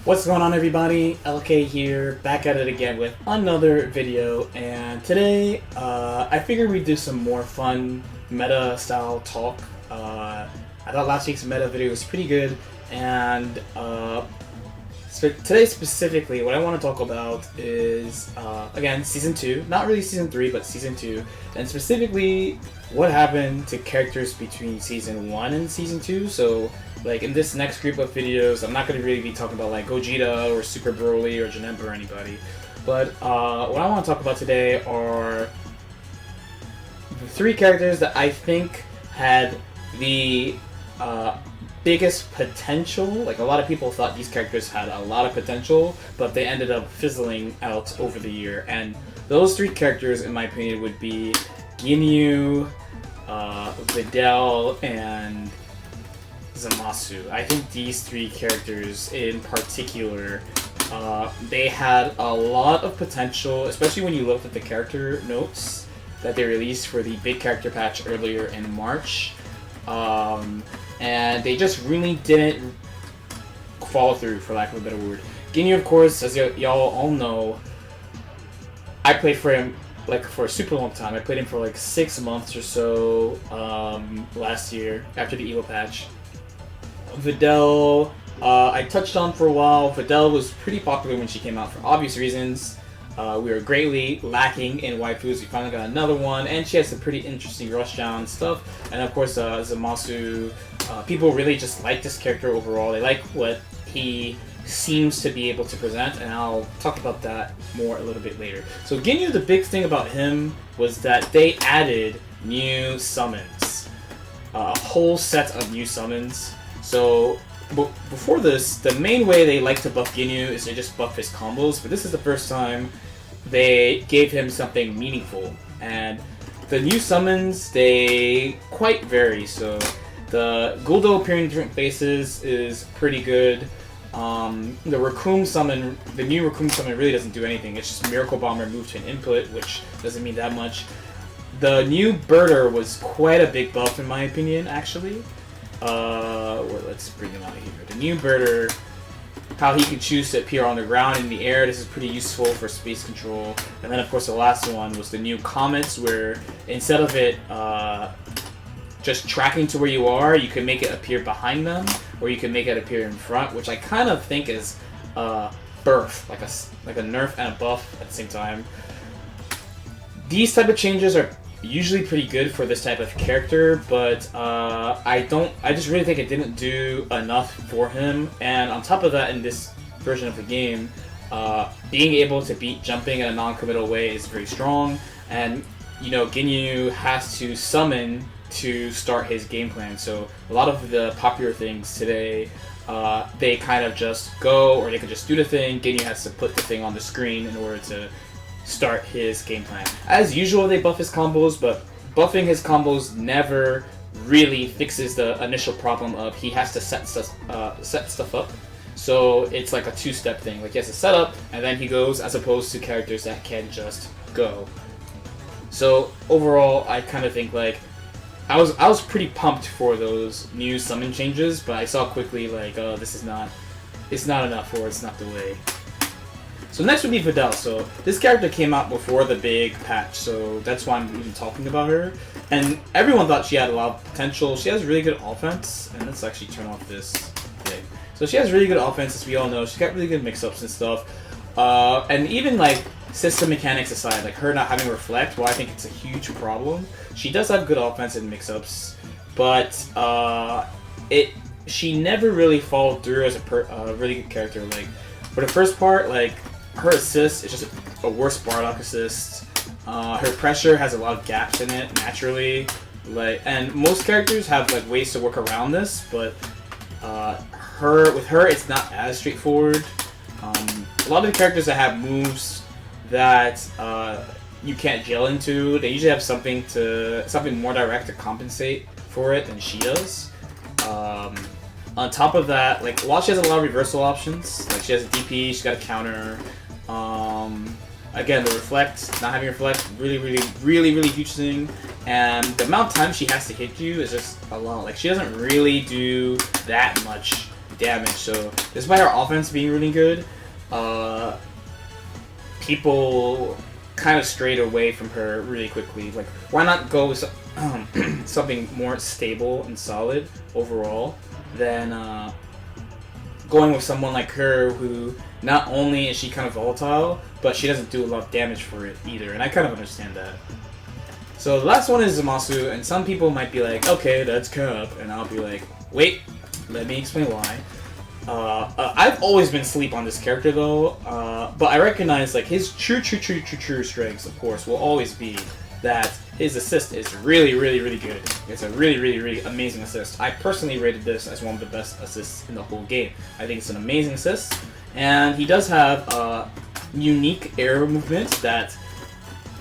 What's going on, everybody? LK here, back at it again with another video, and today I figured we'd do some more fun meta style talk. I thought last week's meta video was pretty good, and today specifically what I want to talk about is again Season 2, not really Season 3 but Season 2, and specifically what happened to characters between Season 1 and Season 2. So like in this next group of videos, I'm not going to really be talking about like Gogeta or Super Broly or Janemba or anybody. But what I want to talk about today are the three characters that I think had the biggest potential. Like a lot of people thought these characters had a lot of potential, but they ended up fizzling out over the year. And those three characters, in my opinion, would be Ginyu, Videla, and Zamasu. I think these three characters in particular, they had a lot of potential, especially when you looked at the character notes that they released for the big character patch earlier in March. And they just really didn't follow through, for lack of a better word. Ginyu, of course, as y'all all know, I played for him like for a super long time. I played him for like 6 months or so last year after the Evo patch. Videla, I touched on for a while. Videla was pretty popular when she came out for obvious reasons. We were greatly lacking in waifus. We finally got another one, and she has some pretty interesting rushdown stuff. And of course, Zamasu, people really just like this character overall. They like what he seems to be able to present, and I'll talk about that more a little bit later. So Ginyu, the big thing about him was that they added new summons. A whole set of new summons. So before this, the main way they like to buff Ginyu is to just buff his combos, but this is the first time they gave him something meaningful. And the new summons, they quite vary. So the Guldo appearing in different places is pretty good. The Raccoon summon, the new Raccoon summon really doesn't do anything. It's just Miracle Bomber moved to an input, which doesn't mean that much. The new Birder was quite a big buff in my opinion, actually. Well, let's bring him out here. The new Birder, how he can choose to appear on the ground and in the air. This is pretty useful for space control. And then of course the last one was the new Comets, where instead of it just tracking to where you are, you can make it appear behind them, or you can make it appear in front, which I kind of think is birth, like a nerf and a buff at the same time. These type of changes are usually pretty good for this type of character, but I just really think it didn't do enough for him. And on top of that, in this version of the game, being able to beat jumping in a non-committal way is very strong. And you know, Ginyu has to summon to start his game plan. So a lot of the popular things today, they kind of just go, or they can just do the thing. Ginyu has to put the thing on the screen in order to start his game plan. As usual, they buff his combos, but buffing his combos never really fixes the initial problem of he has to set stuff up. So it's like a two-step thing. Like he has to set up, and then he goes, as opposed to characters that can just go. So overall, I kind of think like I was pretty pumped for those new summon changes, but I saw quickly like, oh, it's not enough, or it's not the way. So next would be Videla. So this character came out before the big patch, so that's why I'm even talking about her. And everyone thought she had a lot of potential. She has really good offense, and let's actually turn off this thing. So she has really good offense, as we all know. She's got really good mix-ups and stuff. And even like system mechanics aside, like her not having reflect, well, I think it's a huge problem. She does have good offense and mix-ups, but she never really followed through as a really good character. Like for the first part, like her assist is just a worse Bardock assist. Her pressure has a lot of gaps in it naturally. And most characters have like ways to work around this, but with her it's not as straightforward. A lot of the characters that have moves that you can't gel into, they usually have something more direct to compensate for it than she does. On top of that, like while she has a lot of reversal options, like she has a DP, she's got a counter. Again, the reflect, not having reflect, really huge thing. And the amount of time she has to hit you is just a lot. Like she doesn't really do that much damage. So despite our offense being really good, people kind of strayed away from her really quickly. Like, why not go with something more stable and solid overall than going with someone like her, who not only is she kind of volatile, but she doesn't do a lot of damage for it either, and I kind of understand that. So the last one is Zamasu, and some people might be like, okay, that's cap, and I'll be like, wait, let me explain why. I've always been asleep on this character though, but I recognize like his true strengths, of course, will always be that his assist is really good. It's a really amazing assist. I personally rated this as one of the best assists in the whole game. I think it's an amazing assist, and he does have a unique air movement that,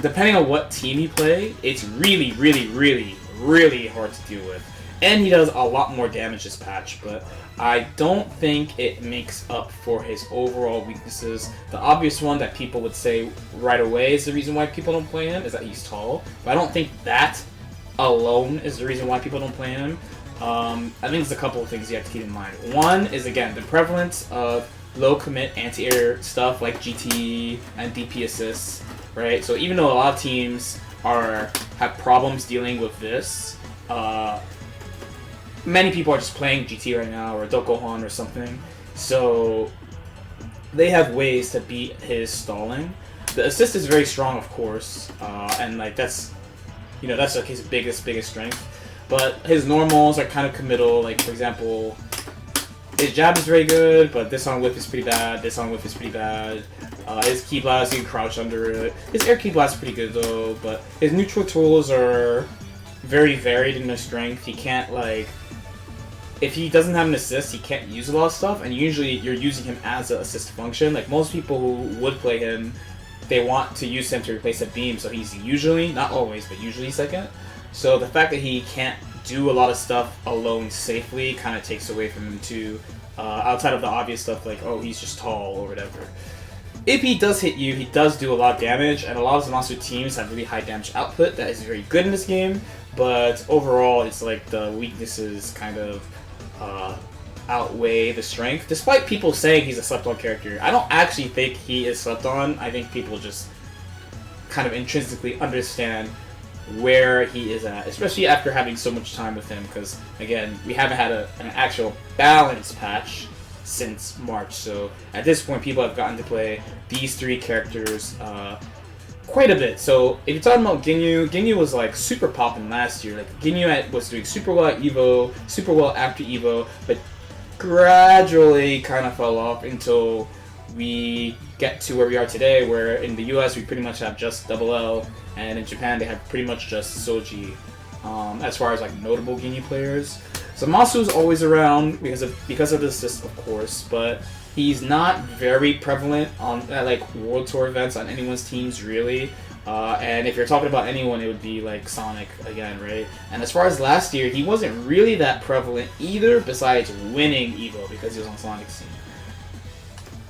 depending on what team you play, it's really hard to deal with. And he does a lot more damage this patch, but I don't think it makes up for his overall weaknesses. The obvious one that people would say right away is the reason why people don't play him is that he's tall. But I don't think that alone is the reason why people don't play him. I think there's a couple of things you have to keep in mind. One is, again, the prevalence of low commit anti-air stuff like GT and DP assists, right? So even though a lot of teams have problems dealing with this, many people are just playing GT right now, or Dokohon or something, so they have ways to beat his stalling. The assist is very strong, of course, and like that's like his biggest strength. But his normals are kind of committal. Like, for example, his jab is very good, but this on whip is pretty bad. This on whip is pretty bad. His key blast, you can crouch under it. His air key blast is pretty good though, but his neutral tools are very varied in their strength. He can't, like, if he doesn't have an assist, he can't use a lot of stuff, and usually you're using him as an assist function. Like, most people who would play him, they want to use him to replace a beam, so he's usually, not always, but usually second. So the fact that he can't do a lot of stuff alone safely kind of takes away from him too, outside of the obvious stuff like, oh, he's just tall or whatever. If he does hit you, he does do a lot of damage, and a lot of Zamasu teams have really high damage output that is very good in this game, but overall it's like the weaknesses kind of outweigh the strength, despite people saying he's a slept-on character. I don't actually think he is slept-on. I think people just kind of intrinsically understand where he is at, especially after having so much time with him, because, again, we haven't had an actual balance patch since March, so at this point people have gotten to play these three characters quite a bit. So if you're talking about Ginyu was like super poppin' last year. Like, Ginyu was doing super well at EVO, super well after EVO, but gradually kind of fell off until we get to where we are today, where in the US we pretty much have just Double L, and in Japan they have pretty much just Soji, as far as like notable Ginyu players. So Zamasu is always around because of the assist, of course, but he's not very prevalent on like World Tour events on anyone's teams really. And if you're talking about anyone, it would be like Sonic again, right? And as far as last year, he wasn't really that prevalent either, besides winning EVO because he was on Sonic's team.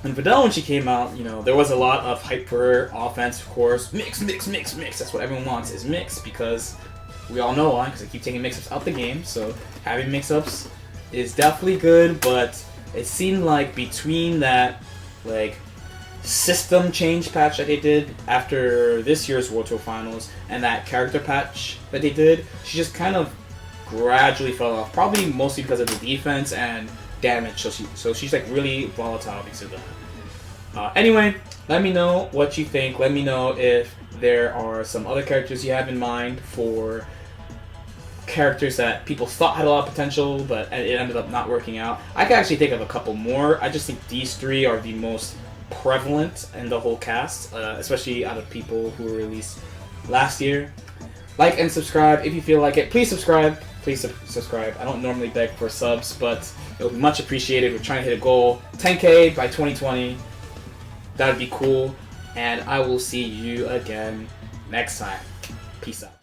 And Videla, when she came out, there was a lot of hype for her offense, of course. Mix. That's what everyone wants, is mix, because we all know why, because they keep taking mix-ups out the game. So having mix-ups is definitely good, but it seemed like between that, like, system change patch that they did after this year's World Tour Finals and that character patch that they did, she just kind of gradually fell off. Probably mostly because of the defense and damage. So she's like really volatile because of that. Anyway, let me know what you think. Let me know if there are some other characters you have in mind for characters that people thought had a lot of potential, but it ended up not working out. I can actually think of a couple more. I just think these three are the most prevalent in the whole cast, especially out of people who were released last year. Like and subscribe if you feel like it. Please subscribe. Please subscribe. I don't normally beg for subs, but it would be much appreciated. We're trying to hit a goal, 10K by 2020. That would be cool. And I will see you again next time. Peace out.